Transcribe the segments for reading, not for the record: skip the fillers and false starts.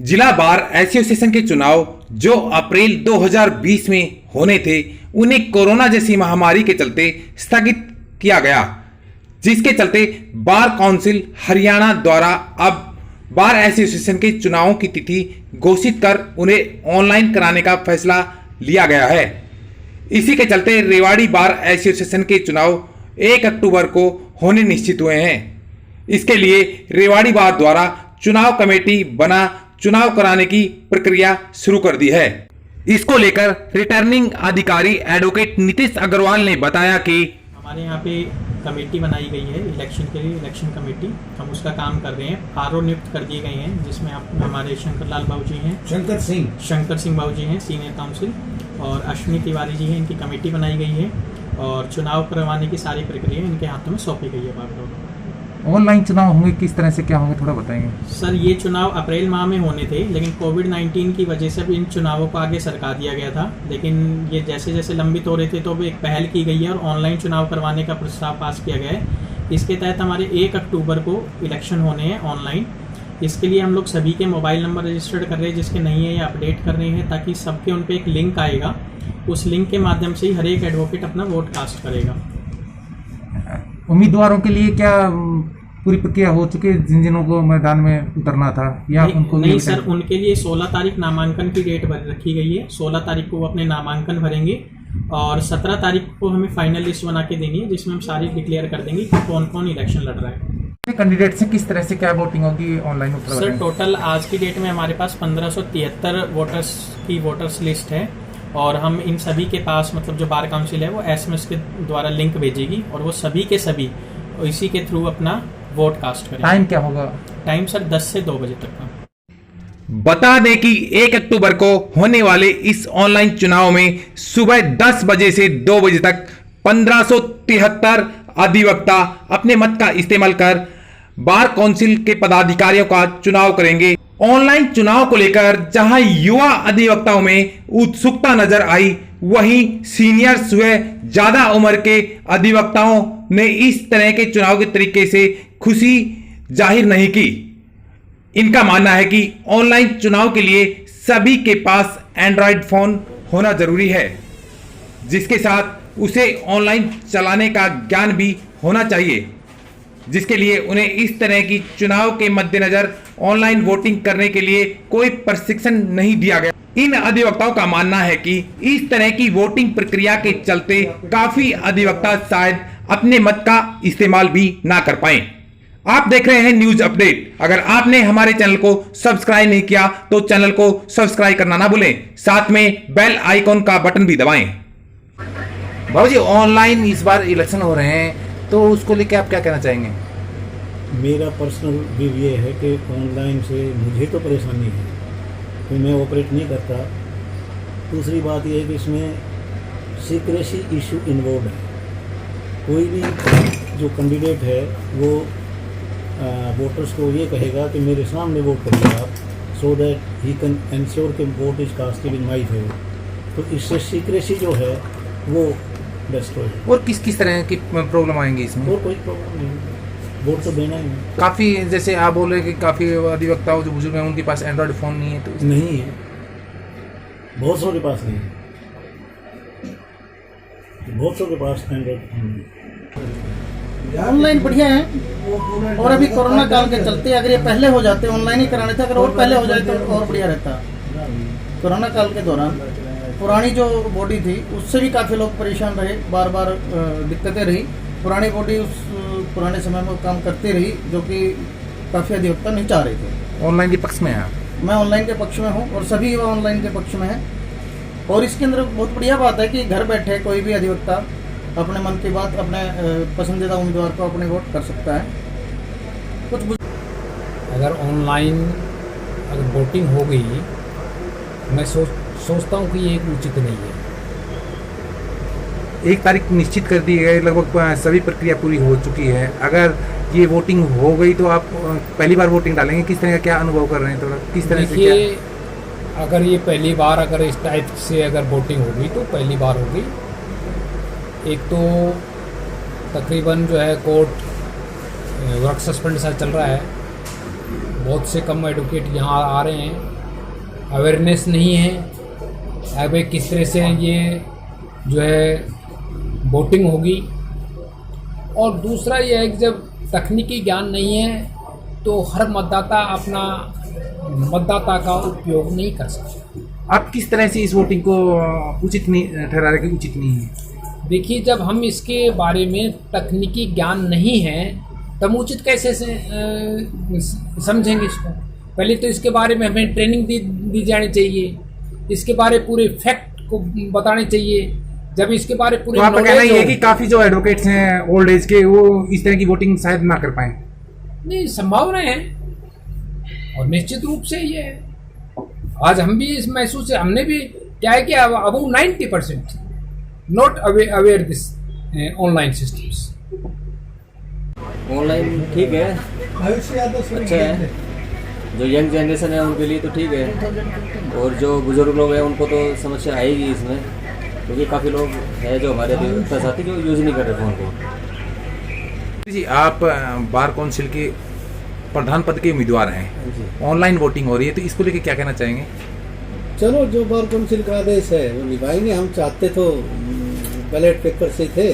जिला bar association के चुनाव जो अप्रैल 2020 में होने थे उन्हें कोरोना जैसी महामारी के चलते स्थगित किया गया, जिसके चलते बार काउंसिल हरियाणा द्वारा अब बार एसोसिएशन के चुनावों की तिथि घोषित कर उन्हें ऑनलाइन कराने का फैसला लिया गया है। इसी के चलते रेवाड़ी बार एसोसिएशन के चुनाव 1 अक्टूबर को होने निश्चित हुए हैं। इसके लिए रेवाड़ी बार द्वारा चुनाव कमेटी बना चुनाव कराने की प्रक्रिया शुरू कर दी है। इसको लेकर रिटर्निंग अधिकारी एडवोकेट नीतीश अग्रवाल ने बताया कि हमारे यहाँ पे कमेटी बनाई गई है इलेक्शन के लिए, इलेक्शन कमेटी। हम उसका काम कर रहे हैं। आरओ नियुक्त कर दिए गए हैं, जिसमें हमारे शंकर लाल बाबू जी हैं, शंकर सिंह बाबू जी हैं सीनियर काउंसिल, और अश्विनी तिवारी जी हैं। इनकी कमेटी बनाई गई है और चुनाव करवाने की सारी प्रक्रिया इनके हाथों में सौंपी गई है। बागडोर ऑनलाइन चुनाव होंगे, किस तरह से क्या होंगे थोड़ा बताएंगे सर। ये चुनाव अप्रैल माह में होने थे, लेकिन कोविड-19 की वजह से भी इन चुनावों को आगे सरका दिया गया था। लेकिन ये जैसे जैसे लंबित हो रहे थे तो भी एक पहल की गई है और ऑनलाइन चुनाव करवाने का प्रस्ताव पास किया गया है। इसके तहत हमारे 1 अक्टूबर को इलेक्शन होने हैं ऑनलाइन। इसके लिए हम लोग सभी के मोबाइल नंबर रजिस्टर्ड कर रहे हैं, जिसके नहीं है या अपडेट कर रहे हैं, ताकि सबके उन पर एक लिंक आएगा। उस लिंक के माध्यम से ही हर एक एडवोकेट अपना वोट कास्ट करेगा। उम्मीदवारों के लिए क्या पूरी प्रक्रिया हो चुकी है, जिन को मैदान में उतरना था, या उनको नहीं सर, उनके लिए 16 तारीख नामांकन की डेट रखी गई है। 16 तारीख को वो अपने नामांकन भरेंगे और 17 तारीख को हमें फाइनल लिस्ट बना के देनी है, जिसमें हम सारी डिक्लेयर कर देंगे कि कौन कौन इलेक्शन लड़ रहा है। कैंडिडेट से किस तरह से क्या वोटिंग होगी ऑनलाइन? सर टोटल आज की डेट में हमारे पास 1573 वोटर्स की वोटर्स लिस्ट है, और हम इन सभी के पास मतलब जो बार काउंसिल है वो SMS के द्वारा लिंक भेजेगी और वो सभी के सभी इसी के थ्रू अपना वोट कास्ट करें। टाइम क्या होगा? टाइम सर 10 से 2 बजे तक का। बता दें कि 1 अक्टूबर को होने वाले इस ऑनलाइन चुनाव में सुबह 10 बजे से 2 बजे तक 1573 अधिवक्ता अपने मत का इस्तेमाल कर बार काउंसिल के पदाधिकारियों का चुनाव करेंगे। ऑनलाइन चुनाव को लेकर जहां युवा अधिवक्ताओं में उत्सुकता नजर आई, वहीं सीनियर्स व ज्यादा उम्र के अधिवक्ताओं ने इस तरह के चुनाव के तरीके से खुशी जाहिर नहीं की। इनका मानना है कि ऑनलाइन चुनाव के लिए सभी के पास एंड्रॉयड फोन होना जरूरी है, जिसके साथ उसे ऑनलाइन चलाने का ज्ञान भी होना चाहिए, जिसके लिए उन्हें इस तरह की चुनाव के मद्देनजर ऑनलाइन वोटिंग करने के लिए कोई प्रशिक्षण नहीं दिया गया। इन अधिवक्ताओं का मानना है कि इस तरह की वोटिंग प्रक्रिया के चलते काफी अधिवक्ता शायद अपने मत का इस्तेमाल भी ना कर पाए। आप देख रहे हैं न्यूज अपडेट। अगर आपने हमारे चैनल को सब्सक्राइब नहीं किया तो चैनल को सब्सक्राइब करना ना भूलें, साथ में बेल आइकॉन का बटन भी दबाएं। बाबूजी, ऑनलाइन इस बार इलेक्शन हो रहे हैं तो उसको लेके आप क्या कहना चाहेंगे? मेरा पर्सनल व्यू ये है कि ऑनलाइन से मुझे तो परेशानी है कि मैं ऑपरेट नहीं करता। दूसरी बात यह है कि इसमें सीक्रेसी इशू इन्वॉल्व है। कोई भी जो कैंडिडेट है वो वोटर्स को ये कहेगा कि मेरे सामने वोट करिए आप, so that he can ensure कि vote is casted in my favour. तो इससे सीक्रेसी जो है वो डिस्ट्रॉय है। और किस किस तरह की प्रॉब्लम आएंगी इसमें? और कोई प्रॉब्लम नहीं, वोट तो देना ही है। काफ़ी जैसे आप बोल रहे हैं कि काफ़ी अधिवक्ता जो बुजुर्ग हैं उनके पास एंड्रॉयड फ़ोन नहीं है, तो नहीं है, बहुत सौ के पास नहीं है, बहुत सौ के पास एंड्रॉयड फोन नहीं है। ऑनलाइन बढ़िया है, और अभी कोरोना काल के चलते अगर ये पहले हो जाते ऑनलाइन ही कराने थे, अगर और पहले हो जाए तो और बढ़िया रहता। कोरोना काल के दौरान पुरानी जो बॉडी थी उससे भी काफ़ी लोग परेशान रहे, बार बार दिक्कतें रही। पुरानी बॉडी उस पुराने समय में काम करती रही, जो कि काफ़ी अधिवक्ता नहीं चाह रहे थे। ऑनलाइन के पक्ष में है? मैं ऑनलाइन के पक्ष में हूँ और सभी युवा ऑनलाइन के पक्ष में हैं। और इसके अंदर बहुत बढ़िया बात है कि घर बैठे कोई भी अधिवक्ता अपने मन की बात अपने पसंदीदा उम्मीदवार को अपने वोट कर सकता है। कुछ अगर ऑनलाइन अगर वोटिंग हो गई, मैं सोचता हूँ कि ये उचित नहीं है। 1 तारीख निश्चित कर दी गई, लगभग सभी प्रक्रिया पूरी हो चुकी है। अगर ये वोटिंग हो गई तो आप पहली बार वोटिंग डालेंगे, किस तरह का क्या अनुभव कर रहे हैं? थोड़ा किस तरह से? देखिए, अगर ये पहली बार अगर इस टाइप से अगर वोटिंग होगी तो पहली बार होगी। एक तो तकरीबन जो है कोर्ट वर्क सस्पेंड सा चल रहा है, बहुत से कम एडवोकेट यहाँ आ रहे हैं, अवेयरनेस नहीं है अब किस तरह से ये जो है वोटिंग होगी। और दूसरा ये है कि जब तकनीकी ज्ञान नहीं है तो हर मतदाता अपना मतदाता का उपयोग नहीं कर सकता। आप किस तरह से इस वोटिंग को उचित नहीं ठहरा रहे कि उचित नहीं है? देखिए, जब हम इसके बारे में तकनीकी ज्ञान नहीं है तब उचित कैसे से समझेंगे इसको। पहले तो इसके बारे में हमें ट्रेनिंग दी जानी चाहिए, इसके बारे पूरे फैक्ट को बताने चाहिए। जब इसके बारे पूरे तो आपका कहना ये है कि काफी जो एडवोकेट्स हैं ओल्ड एज के वो इस तरह की वोटिंग शायद ना कर पाए? नहीं, संभावना है और निश्चित रूप से ये है। आज हम भी इस महसूस है, हमने भी क्या है कि अब 90% not aware this online systems. Online ठीक है, अच्छा है। जो यंग जनरेशन है उनके लिए तो ठीक है, और जो बुजुर्ग लोग हैं उनको तो समस्या आएगी इसमें, क्योंकि काफ़ी लोग हैं जो हमारे साथी जो यूज़ नहीं कर रहे फ़ोन को। जी, आप बार काउंसिल के प्रधान पद के उम्मीदवार हैं, ऑनलाइन वोटिंग हो रही है, तो इसको लेके क्या कहना चाहेंगे? चलो, जो बार काउंसिल का आदेश है वो निभाएंगे। हम चाहते तो बैलेट पेपर से थे,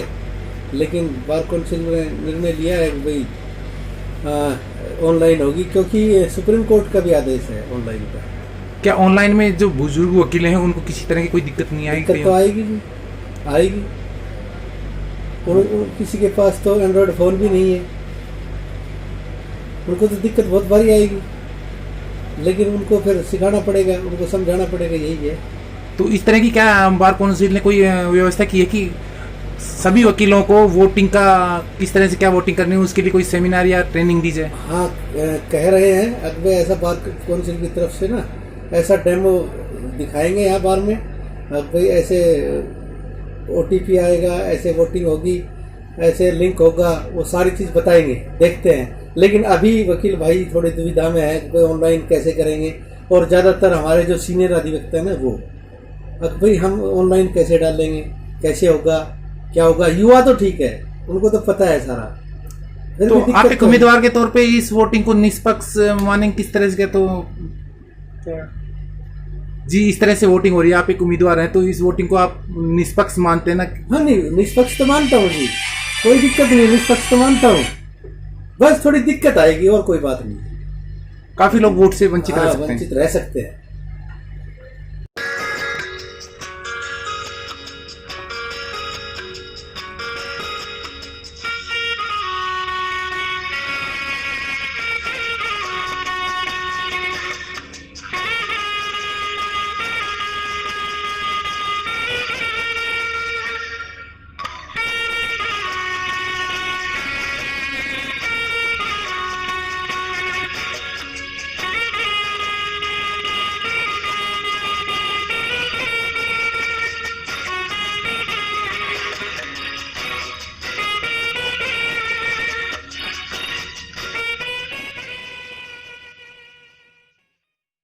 लेकिन बार काउंसिल ने निर्णय लिया है कि भाई ऑनलाइन होगी, क्योंकि सुप्रीम कोर्ट का भी आदेश है ऑनलाइन का। क्या ऑनलाइन में जो बुजुर्ग वकील हैं उनको किसी तरह की कोई दिक्कत नहीं आएगी? दिक्कत तो आएगी जी, आएगी। किसी के पास तो एंड्रॉयड फ़ोन भी नहीं है, उनको तो दिक्कत बहुत भारी आएगी, लेकिन उनको फिर सिखाना पड़ेगा, उनको समझाना पड़ेगा, यही है। तो इस तरह की क्या बार काउंसिल ने कोई व्यवस्था की है कि सभी वकीलों को वोटिंग का किस तरह से क्या वोटिंग करनी है उसके लिए कोई सेमिनार या ट्रेनिंग दी जाए? हाँ, कह रहे हैं अगले ऐसा बार काउंसिल की तरफ से ना ऐसा डेमो दिखाएंगे यहाँ बार में, भाई ऐसे OTP आएगा, ऐसे वोटिंग होगी, ऐसे लिंक होगा, वो सारी चीज़ बताएंगे, देखते हैं। लेकिन अभी वकील भाई थोड़ी दुविधा में है कि ऑनलाइन कैसे करेंगे, और ज़्यादातर हमारे जो सीनियर अधिवक्ता हैं ना वो, अब भाई हम ऑनलाइन कैसे डालेंगे, कैसे होगा, क्या होगा। युवा तो ठीक है, उनको तो पता है सारा। तो आप एक उम्मीदवार के तौर पे इस वोटिंग को निष्पक्ष मानेंगे किस तरह से? तो जी, इस तरह से वोटिंग हो रही है, आप एक उम्मीदवार हैं, तो इस वोटिंग को आप निष्पक्ष मानते हैं ना? हाँ, नहीं, निष्पक्ष तो मानता हूँ जी, कोई दिक्कत नहीं, निष्पक्ष तो मानता हूँ, बस थोड़ी दिक्कत आएगी और कोई बात नहीं। काफी लोग वोट से वंचित रह सकते हैं। वंचित रह सकते हैं।